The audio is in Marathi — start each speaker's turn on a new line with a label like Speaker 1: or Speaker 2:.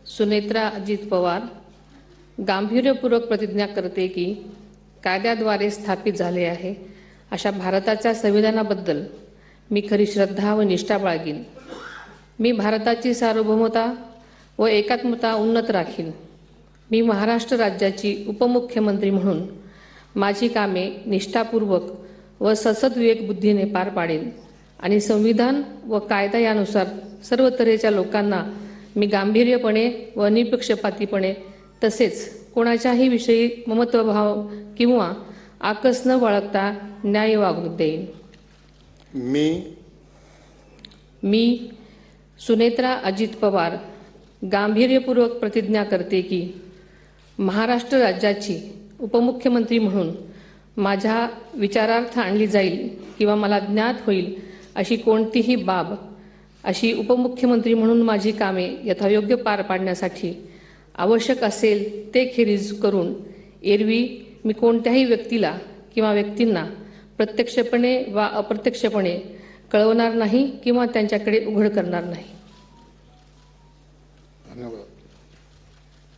Speaker 1: सुनेत्रा अजित पवार गांभीर्यपूर्वक प्रतिज्ञा करते की कायद्याद्वारे स्थापित झाले आहे अशा भारताच्या संविधानाबद्दल मी खरी श्रद्धा व निष्ठा बाळगीन। मी भारताची सार्वभौमता व एकात्मता उन्नत राखीन। मी महाराष्ट्र राज्याची उपमुख्यमंत्री म्हणून माझी कामे निष्ठापूर्वक व सद्विवेक बुद्धीने पार पाडेन आणि संविधान व कायदा यानुसार सर्व तऱ्हेच्या लोकांना मी गांभीर्यपणे व निपक्षपातीपणे तसेच कोणाच्याही विषयी ममत्वभाव किंवा आकस न बाळगता न्याय वागणूक देईन। मी सुनेत्रा अजित पवार गांभीर्यपूर्वक प्रतिज्ञा करते की महाराष्ट्र राज्याची उपमुख्यमंत्री म्हणून माझ्या विचारार्थ आणली जाईल किंवा मला ज्ञात होईल अशी कोणतीही बाब अशी उपमुख्यमंत्री म्हणून माझी कामे यथायोग्य पार पाडण्यासाठी आवश्यक असेल ते खेरीज करून एरवी मी कोणत्याही व्यक्तीला किंवा व्यक्तींना प्रत्यक्षपणे वा अप्रत्यक्षपणे कळवणार नाही किंवा त्यांच्याकडे उघड करणार नाही।